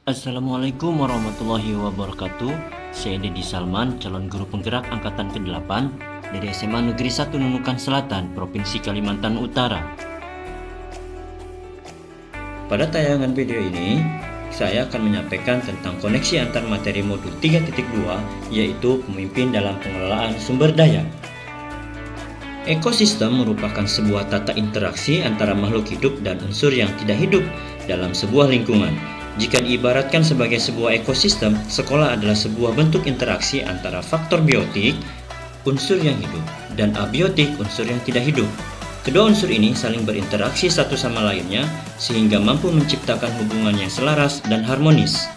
Assalamualaikum warahmatullahi wabarakatuh. Saya Dedi Salman, calon guru penggerak angkatan ke-8 dari SMA Negeri 1 Nunukan Selatan, Provinsi Kalimantan Utara. Pada tayangan video ini, saya akan menyampaikan tentang koneksi antar materi modul 3.2, yaitu pemimpin dalam pengelolaan sumber daya. Ekosistem merupakan sebuah tata interaksi antara makhluk hidup dan unsur yang tidak hidup dalam sebuah lingkungan. Jika diibaratkan sebagai sebuah ekosistem, sekolah adalah sebuah bentuk interaksi antara faktor biotik, unsur yang hidup, dan abiotik, unsur yang tidak hidup. Kedua unsur ini saling berinteraksi satu sama lainnya sehingga mampu menciptakan hubungan yang selaras dan harmonis.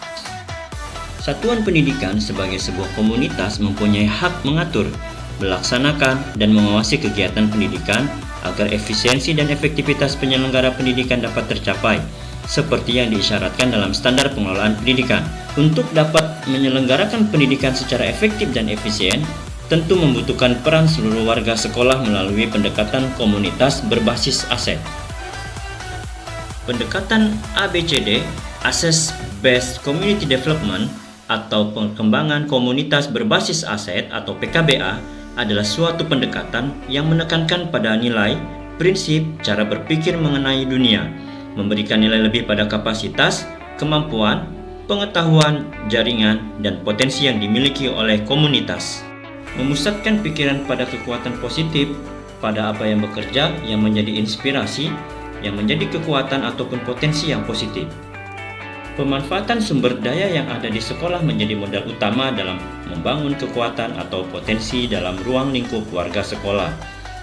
Satuan pendidikan sebagai sebuah komunitas mempunyai hak mengatur, melaksanakan, dan mengawasi kegiatan pendidikan agar efisiensi dan efektivitas penyelenggara pendidikan dapat tercapai, seperti yang diisyaratkan dalam standar pengelolaan pendidikan. Untuk dapat menyelenggarakan pendidikan secara efektif dan efisien, tentu membutuhkan peran seluruh warga sekolah melalui pendekatan komunitas berbasis aset. Pendekatan ABCD, Assess Based Community Development, atau perkembangan komunitas berbasis aset atau PKBA, adalah suatu pendekatan yang menekankan pada nilai, prinsip, cara berpikir mengenai dunia, memberikan nilai lebih pada kapasitas, kemampuan, pengetahuan, jaringan, dan potensi yang dimiliki oleh komunitas. Memusatkan pikiran pada kekuatan positif, pada apa yang bekerja, yang menjadi inspirasi, yang menjadi kekuatan ataupun potensi yang positif. Pemanfaatan sumber daya yang ada di sekolah menjadi modal utama dalam membangun kekuatan atau potensi dalam ruang lingkup warga sekolah,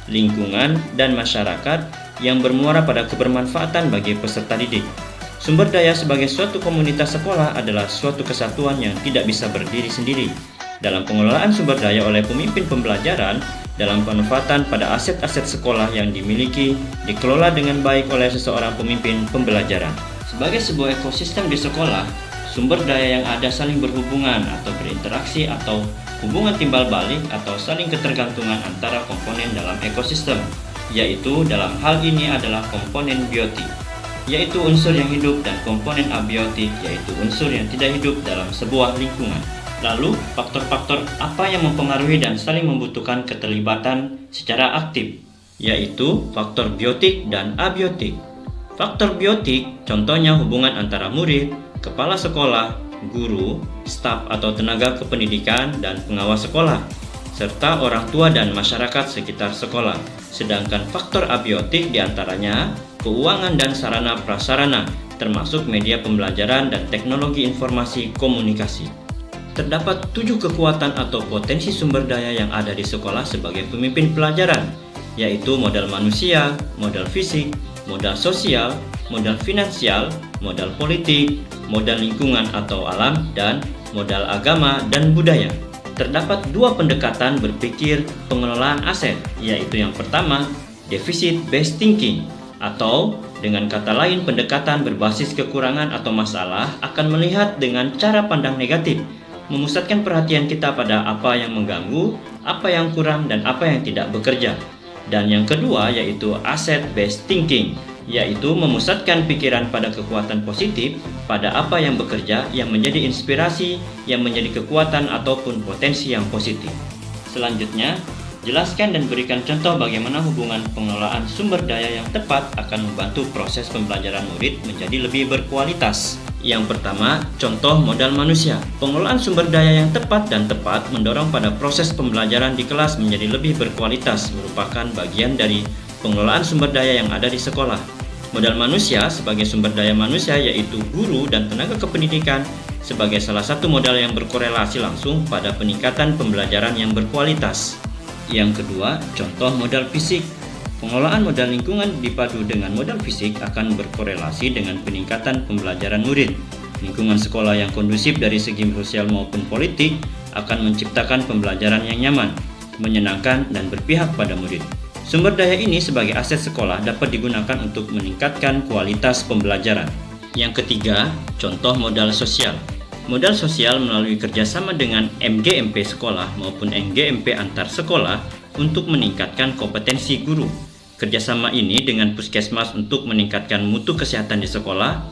lingkungan, dan masyarakat yang bermuara pada kebermanfaatan bagi peserta didik. Sumber daya sebagai suatu komunitas sekolah adalah suatu kesatuan yang tidak bisa berdiri sendiri. Dalam pengelolaan sumber daya oleh pemimpin pembelajaran, dalam pemanfaatan pada aset-aset sekolah yang dimiliki, dikelola dengan baik oleh seseorang pemimpin pembelajaran. Sebagai sebuah ekosistem di sekolah, sumber daya yang ada saling berhubungan atau berinteraksi atau hubungan timbal balik atau saling ketergantungan antara komponen dalam ekosistem, yaitu dalam hal ini adalah komponen biotik, yaitu unsur yang hidup, dan komponen abiotik, yaitu unsur yang tidak hidup dalam sebuah lingkungan. Lalu, faktor-faktor apa yang mempengaruhi dan saling membutuhkan keterlibatan secara aktif, yaitu faktor biotik dan abiotik. Faktor biotik contohnya hubungan antara murid, kepala sekolah, guru, staf atau tenaga kependidikan, dan pengawas sekolah, serta orang tua dan masyarakat sekitar sekolah. Sedangkan faktor abiotik diantaranya keuangan dan sarana prasarana, termasuk media pembelajaran dan teknologi informasi komunikasi. Terdapat 7 kekuatan atau potensi sumber daya yang ada di sekolah sebagai pemimpin pelajaran, yaitu modal manusia, modal fisik, modal sosial, modal finansial, modal politik, modal lingkungan atau alam, dan modal agama dan budaya. Terdapat 2 pendekatan berpikir pengelolaan aset, yaitu yang pertama, deficit based thinking, atau dengan kata lain pendekatan berbasis kekurangan atau masalah akan melihat dengan cara pandang negatif, memusatkan perhatian kita pada apa yang mengganggu, apa yang kurang, dan apa yang tidak bekerja. Dan yang kedua yaitu asset based thinking, yaitu memusatkan pikiran pada kekuatan positif, pada apa yang bekerja, yang menjadi inspirasi, yang menjadi kekuatan ataupun potensi yang positif. Selanjutnya, jelaskan dan berikan contoh bagaimana hubungan pengelolaan sumber daya yang tepat akan membantu proses pembelajaran murid menjadi lebih berkualitas. Yang pertama, contoh modal manusia. Pengelolaan sumber daya yang tepat dan tepat mendorong pada proses pembelajaran di kelas menjadi lebih berkualitas, merupakan bagian dari pengelolaan sumber daya yang ada di sekolah. Modal manusia sebagai sumber daya manusia yaitu guru dan tenaga kependidikan sebagai salah satu modal yang berkorelasi langsung pada peningkatan pembelajaran yang berkualitas. Yang kedua, contoh modal fisik. Pengelolaan modal lingkungan dipadu dengan modal fisik akan berkorelasi dengan peningkatan pembelajaran murid. Lingkungan sekolah yang kondusif dari segi sosial maupun politik akan menciptakan pembelajaran yang nyaman, menyenangkan, dan berpihak pada murid. Sumber daya ini sebagai aset sekolah dapat digunakan untuk meningkatkan kualitas pembelajaran. Yang ketiga, contoh modal sosial. Modal sosial melalui kerjasama dengan MGMP sekolah maupun NGMP antar sekolah untuk meningkatkan kompetensi guru. Kerjasama ini dengan puskesmas untuk meningkatkan mutu kesehatan di sekolah,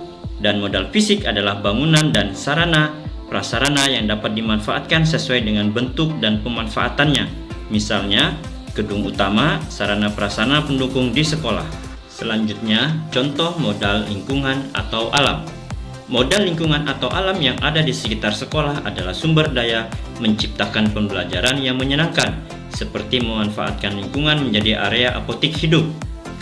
Dan modal fisik adalah bangunan dan sarana prasarana yang dapat dimanfaatkan sesuai dengan bentuk dan pemanfaatannya. Misalnya, gedung utama, sarana prasarana pendukung di sekolah. Selanjutnya, contoh modal lingkungan atau alam. Modal lingkungan atau alam yang ada di sekitar sekolah adalah sumber daya menciptakan pembelajaran yang menyenangkan, seperti memanfaatkan lingkungan menjadi area apotik hidup,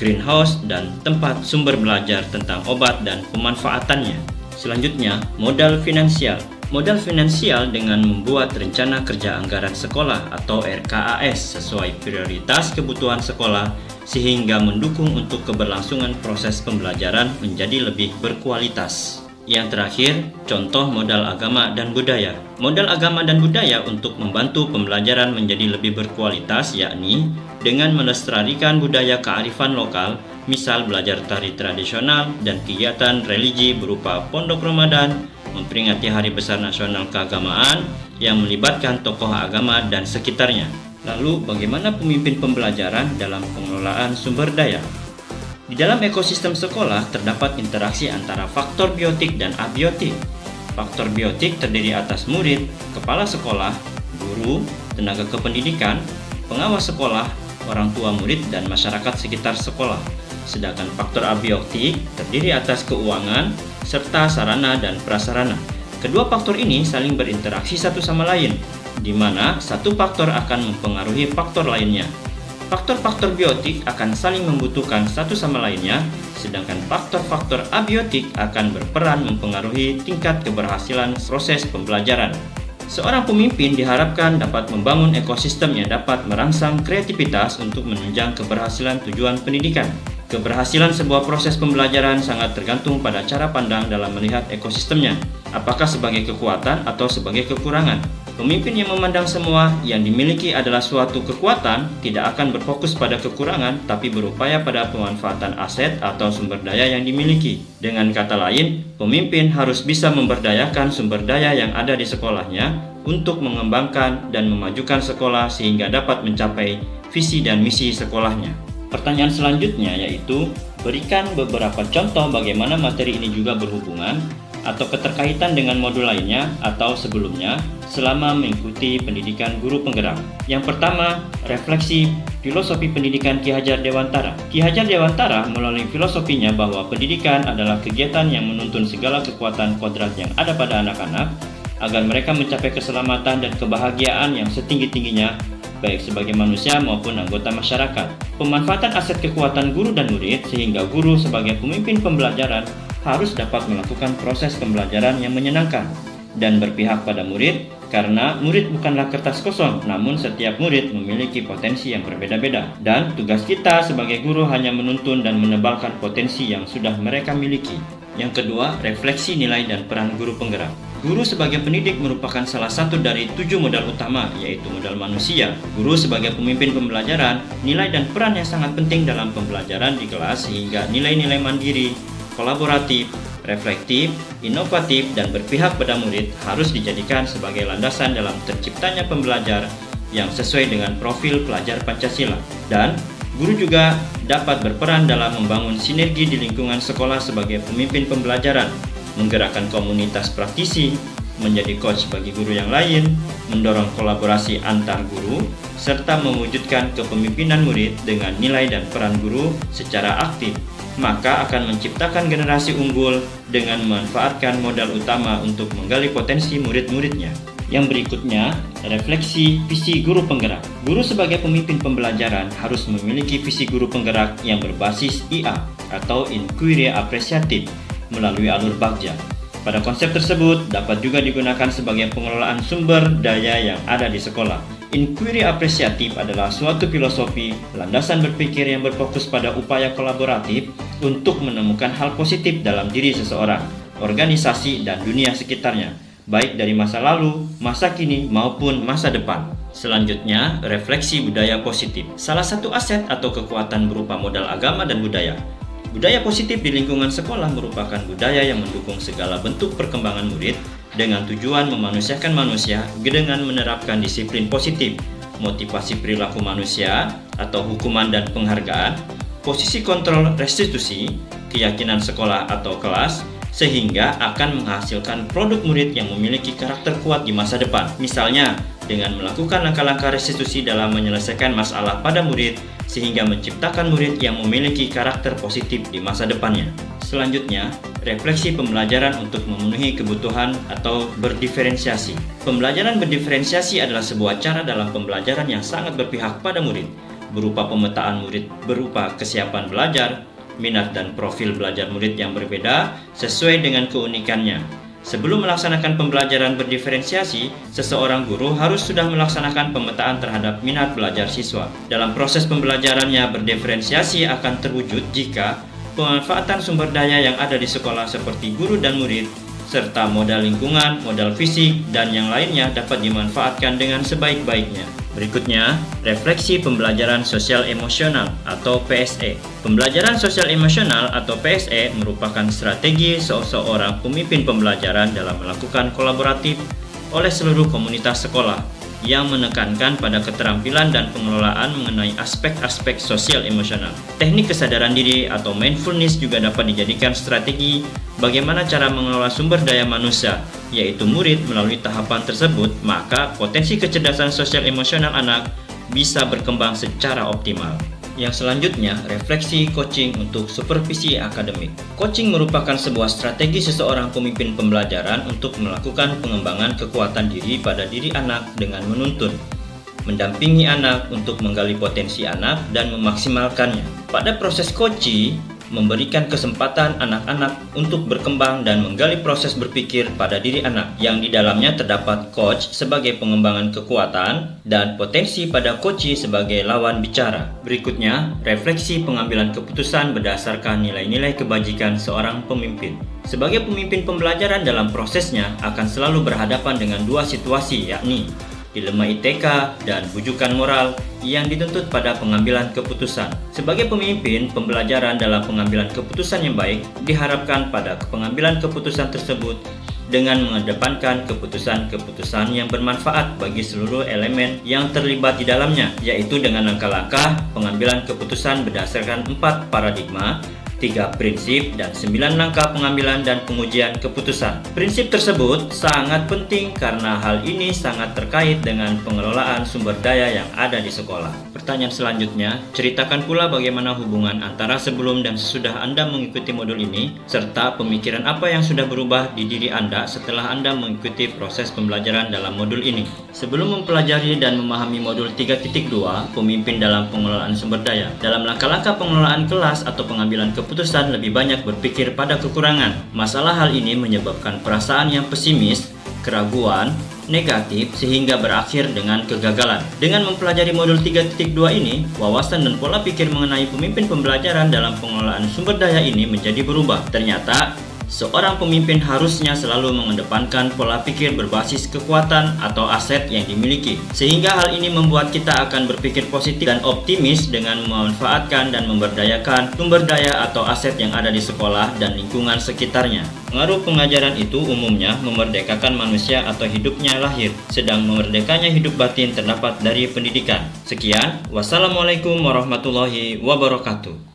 greenhouse, dan tempat sumber belajar tentang obat dan pemanfaatannya. Selanjutnya, modal finansial. Modal finansial dengan membuat rencana kerja anggaran sekolah atau RKAS sesuai prioritas kebutuhan sekolah sehingga mendukung untuk keberlangsungan proses pembelajaran menjadi lebih berkualitas. Yang terakhir, contoh modal agama dan budaya. Modal agama dan budaya untuk membantu pembelajaran menjadi lebih berkualitas, yakni dengan melestarikan budaya kearifan lokal, misal belajar tari tradisional dan kegiatan religi berupa pondok Ramadan, memperingati Hari Besar Nasional Keagamaan yang melibatkan tokoh agama dan sekitarnya. Lalu, bagaimana pemimpin pembelajaran dalam pengelolaan sumber daya? Di dalam ekosistem sekolah terdapat interaksi antara faktor biotik dan abiotik. Faktor biotik terdiri atas murid, kepala sekolah, guru, tenaga kependidikan, pengawas sekolah, orang tua murid, dan masyarakat sekitar sekolah. Sedangkan faktor abiotik terdiri atas keuangan, serta sarana dan prasarana. Kedua faktor ini saling berinteraksi satu sama lain, di mana satu faktor akan mempengaruhi faktor lainnya. Faktor-faktor biotik akan saling membutuhkan satu sama lainnya, sedangkan faktor-faktor abiotik akan berperan mempengaruhi tingkat keberhasilan proses pembelajaran. Seorang pemimpin diharapkan dapat membangun ekosistem yang dapat merangsang kreativitas untuk menunjang keberhasilan tujuan pendidikan. Keberhasilan sebuah proses pembelajaran sangat tergantung pada cara pandang dalam melihat ekosistemnya, apakah sebagai kekuatan atau sebagai kekurangan. Pemimpin yang memandang semua yang dimiliki adalah suatu kekuatan tidak akan berfokus pada kekurangan, tapi berupaya pada pemanfaatan aset atau sumber daya yang dimiliki. Dengan kata lain, pemimpin harus bisa memberdayakan sumber daya yang ada di sekolahnya untuk mengembangkan dan memajukan sekolah sehingga dapat mencapai visi dan misi sekolahnya. Pertanyaan selanjutnya yaitu, berikan beberapa contoh bagaimana materi ini juga berhubungan atau keterkaitan dengan modul lainnya atau sebelumnya selama mengikuti pendidikan guru penggerak. Yang pertama, refleksi filosofi pendidikan Ki Hajar Dewantara. Ki Hajar Dewantara melalui filosofinya bahwa pendidikan adalah kegiatan yang menuntun segala kekuatan kodrat yang ada pada anak-anak agar mereka mencapai keselamatan dan kebahagiaan yang setinggi-tingginya baik sebagai manusia maupun anggota masyarakat. Pemanfaatan aset kekuatan guru dan murid sehingga guru sebagai pemimpin pembelajaran harus dapat melakukan proses pembelajaran yang menyenangkan dan berpihak pada murid, karena murid bukanlah kertas kosong, namun setiap murid memiliki potensi yang berbeda-beda, dan tugas kita sebagai guru hanya menuntun dan menebalkan potensi yang sudah mereka miliki. Yang kedua, refleksi nilai dan peran guru penggerak. Guru sebagai pendidik merupakan salah satu dari 7 modal utama, yaitu modal manusia. Guru sebagai pemimpin pembelajaran, nilai dan peran yang sangat penting dalam pembelajaran di kelas sehingga nilai-nilai mandiri, kolaboratif, reflektif, inovatif, dan berpihak pada murid harus dijadikan sebagai landasan dalam terciptanya pembelajar yang sesuai dengan profil pelajar Pancasila. Dan guru juga dapat berperan dalam membangun sinergi di lingkungan sekolah sebagai pemimpin pembelajaran, menggerakkan komunitas praktisi, menjadi coach bagi guru yang lain, mendorong kolaborasi antar guru, serta mewujudkan kepemimpinan murid dengan nilai dan peran guru secara aktif. Maka akan menciptakan generasi unggul dengan memanfaatkan modal utama untuk menggali potensi murid-muridnya. Yang berikutnya, refleksi visi guru penggerak. Guru sebagai pemimpin pembelajaran harus memiliki visi guru penggerak yang berbasis IA atau inquiry apresiatif melalui alur bagja. Pada konsep tersebut dapat juga digunakan sebagai pengelolaan sumber daya yang ada di sekolah. Inquiry apresiatif adalah suatu filosofi landasan berpikir yang berfokus pada upaya kolaboratif untuk menemukan hal positif dalam diri seseorang, organisasi, dan dunia sekitarnya, baik dari masa lalu, masa kini, maupun masa depan. Selanjutnya, refleksi budaya positif. Salah satu aset atau kekuatan berupa modal agama dan budaya. Budaya positif di lingkungan sekolah merupakan budaya yang mendukung segala bentuk perkembangan murid dengan tujuan memanusiakan manusia dengan menerapkan disiplin positif, motivasi perilaku manusia atau hukuman dan penghargaan, posisi kontrol restitusi, keyakinan sekolah atau kelas, sehingga akan menghasilkan produk murid yang memiliki karakter kuat di masa depan. Misalnya, dengan melakukan langkah-langkah restitusi dalam menyelesaikan masalah pada murid, sehingga menciptakan murid yang memiliki karakter positif di masa depannya. Selanjutnya, refleksi pembelajaran untuk memenuhi kebutuhan atau berdiferensiasi. Pembelajaran berdiferensiasi adalah sebuah cara dalam pembelajaran yang sangat berpihak pada murid, berupa pemetaan murid berupa kesiapan belajar, minat dan profil belajar murid yang berbeda sesuai dengan keunikannya. Sebelum melaksanakan pembelajaran berdiferensiasi, seseorang guru harus sudah melaksanakan pemetaan terhadap minat belajar siswa. Dalam proses pembelajarannya berdiferensiasi akan terwujud jika pemanfaatan sumber daya yang ada di sekolah seperti guru dan murid, serta modal lingkungan, modal fisik, dan yang lainnya dapat dimanfaatkan dengan sebaik-baiknya. Berikutnya, refleksi pembelajaran sosial emosional atau PSE. Pembelajaran sosial emosional atau PSE merupakan strategi seseorang pemimpin pembelajaran dalam melakukan kolaboratif oleh seluruh komunitas sekolah yang menekankan pada keterampilan dan pengelolaan mengenai aspek-aspek sosial emosional. Teknik kesadaran diri atau mindfulness juga dapat dijadikan strategi bagaimana cara mengelola sumber daya manusia, yaitu murid melalui tahapan tersebut, maka potensi kecerdasan sosial emosional anak bisa berkembang secara optimal. Yang selanjutnya, refleksi coaching untuk supervisi akademik. Coaching merupakan sebuah strategi seseorang pemimpin pembelajaran untuk melakukan pengembangan kekuatan diri pada diri anak dengan menuntun, mendampingi anak untuk menggali potensi anak dan memaksimalkannya. Pada proses coaching, memberikan kesempatan anak-anak untuk berkembang dan menggali proses berpikir pada diri anak, yang di dalamnya terdapat coach sebagai pengembangan kekuatan dan potensi pada coach sebagai lawan bicara. Berikutnya, refleksi pengambilan keputusan berdasarkan nilai-nilai kebajikan seorang pemimpin. Sebagai pemimpin pembelajaran dalam prosesnya akan selalu berhadapan dengan dua situasi, yakni dilema ITK dan bujukan moral yang dituntut pada pengambilan keputusan. Sebagai pemimpin pembelajaran dalam pengambilan keputusan yang baik, diharapkan pada pengambilan keputusan tersebut dengan mengedepankan keputusan-keputusan yang bermanfaat bagi seluruh elemen yang terlibat di dalamnya, yaitu dengan langkah-langkah pengambilan keputusan berdasarkan 4 paradigma, 3 prinsip, dan 9 langkah pengambilan dan pengujian keputusan. Prinsip tersebut sangat penting karena hal ini sangat terkait dengan pengelolaan sumber daya yang ada di sekolah. Pertanyaan selanjutnya, ceritakan pula bagaimana hubungan antara sebelum dan sesudah Anda mengikuti modul ini, serta pemikiran apa yang sudah berubah di diri Anda setelah Anda mengikuti proses pembelajaran dalam modul ini. Sebelum mempelajari dan memahami modul 3.2, pemimpin dalam pengelolaan sumber daya, dalam langkah-langkah pengelolaan kelas atau pengambilan keputusan lebih banyak berpikir pada kekurangan. Masalah hal ini menyebabkan perasaan yang pesimis, keraguan, negatif, sehingga berakhir dengan kegagalan. Dengan mempelajari modul 3.2 ini, wawasan dan pola pikir mengenai pemimpin pembelajaran dalam pengelolaan sumber daya ini menjadi berubah. Ternyata, seorang pemimpin harusnya selalu mengedepankan pola pikir berbasis kekuatan atau aset yang dimiliki, sehingga hal ini membuat kita akan berpikir positif dan optimis dengan memanfaatkan dan memberdayakan sumber daya atau aset yang ada di sekolah dan lingkungan sekitarnya. Pengaruh pengajaran itu umumnya memerdekakan manusia atau hidupnya lahir, sedang memerdekanya hidup batin terdapat dari pendidikan. Sekian, wassalamualaikum warahmatullahi wabarakatuh.